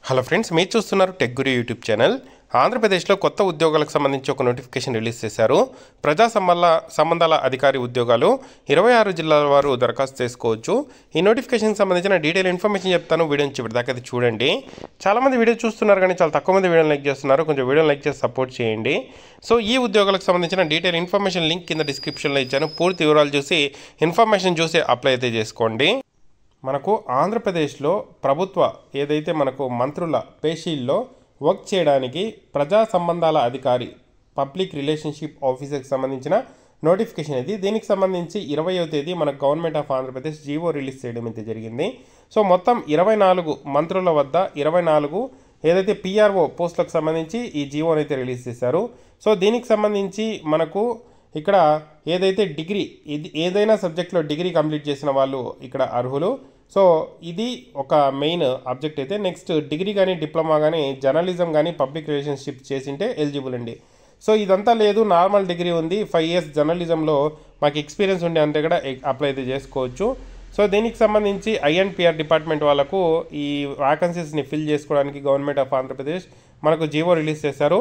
Hello friends, మీరు చూస్తున్నారు tech గురు YouTube channel. ఆంధ్రప్రదేశ్లో కొత్త ఉద్యోగాలకు సంబంధించి ఒక నోటిఫికేషన్ రిలీజ్ చేశారు. ప్రజా సంబంధాల అధికారి ఉద్యోగాలు 26 జిల్లాల వారు దరఖాస్తు చేసుకోవచ్చు. ఈ నోటిఫికేషన్కి సంబంధించిన డీటెయిల్ ఇన్ఫర్మేషన్ చెప్తాను. వీడియోని చివరిదాకా అయితే చూడండి. చాలామంది వీడియో చూస్తున్నారు కానీ చాలా తక్కువ మంది వీడియోని లైక్ చేస్తున్నారు. కొంచెం వీడియోని లైక్ చేసి సపోర్ట్ చేయండి. సో ఈ ఉద్యోగాలకు సంబంధించిన డీటెయిల్ ఇన్ఫర్మేషన్ లింక్ కింద డిస్క్రిప్షన్లో ఇచ్చాను. పూర్తి వివరాలు చూసి ఇన్ఫర్మేషన్ చూసి అప్లై అయితే చేసుకోండి. మనకు ఆంధ్రప్రదేశ్లో ప్రభుత్వ ఏదైతే మనకు మంత్రుల పేషీల్లో వర్క్ చేయడానికి ప్రజా సంబంధాల అధికారి పబ్లిక్ రిలేషన్షిప్ ఆఫీసర్కి సంబంధించిన నోటిఫికేషన్ ఇది. దీనికి సంబంధించి 20వ తేదీ మన government of Andhra Pradesh GO release చేయడం అయితే జరిగింది. సో మొత్తం 24 మంత్రుల వద్ద 24 ఏదైతే పిఆర్ఓ పోస్టులకు సంబంధించి ఈ జీవోని అయితే రిలీజ్ చేశారు. సో దీనికి సంబంధించి మనకు ఇక్కడ ఏదైతే డిగ్రీ ఏదైనా సబ్జెక్ట్లో డిగ్రీ కంప్లీట్ చేసిన వాళ్ళు ఇక్కడ అర్హులు. సో ఇది ఒక మెయిన్ ఆబ్జెక్ట్ అయితే. నెక్స్ట్ డిగ్రీ కానీ డిప్లొమా కానీ జర్నలిజం కానీ పబ్లిక్ రిలేషన్షిప్ చేసింటే ఎలిజిబుల్ అండి. సో ఇదంతా లేదు, నార్మల్ డిగ్రీ ఉంది, 5 ఇయర్స్ జర్నలిజంలో మాకు ఎక్స్పీరియన్స్ ఉండే అంటే కూడా అప్లై అయితే చేసుకోవచ్చు. సో దీనికి సంబంధించి ఐఎన్పిఆర్ డిపార్ట్మెంట్ వాళ్ళకు ఈ వ్యాకన్సీస్ని ఫిల్ చేసుకోవడానికి గవర్నమెంట్ ఆఫ్ ఆంధ్రప్రదేశ్ మనకు జీవో రిలీజ్ చేశారు.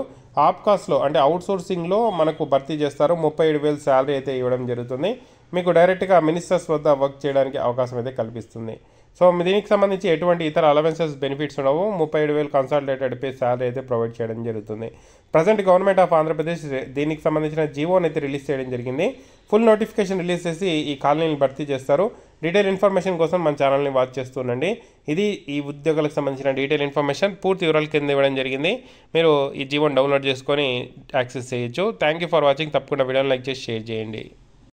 ఆప్కాస్లో అంటే అవుట్సోర్సింగ్లో మనకు భర్తీ చేస్తారు. 37,000 శాలరీ అయితే ఇవ్వడం జరుగుతుంది. మీకు డైరెక్ట్గా మినిస్టర్స్ వద్ద వర్క్ చేయడానికి అవకాశం అయితే కల్పిస్తుంది. సో దీనికి సంబంధించి ఎటువంటి ఇతర అలవెన్సెస్ బెనిఫిట్స్ ఉండవు. 37,000 కన్సాలిడేటెడ్ పే శాలరీ అయితే ప్రొవైడ్ చేయడం జరుగుతుంది. ప్రజెంట్ గవర్నమెంట్ ఆఫ్ ఆంధ్రప్రదేశ్ దీనికి సంబంధించిన జీవోని అయితే రిలీజ్ చేయడం జరిగింది. ఫుల్ నోటిఫికేషన్ రిలీజ్ చేసి ఈ కాలనీని భర్తీ చేస్తారు. డీటెయిల్ ఇన్ఫర్మేషన్ కోసం మన ఛానల్ని వాచ్ చేస్తుండండి. ఇది ఈ ఉద్యోగాలకు సంబంధించిన డీటెయిల్ ఇన్ఫర్మేషన్. పూర్తి వివరాలు కింద ఇవ్వడం జరిగింది. మీరు ఈ జీవోని డౌన్లోడ్ చేసుకొని యాక్సెస్ చేయొచ్చు. Thank you for watching. తప్పకుండా వీడియోని లైక్ చేసి షేర్ చేయండి.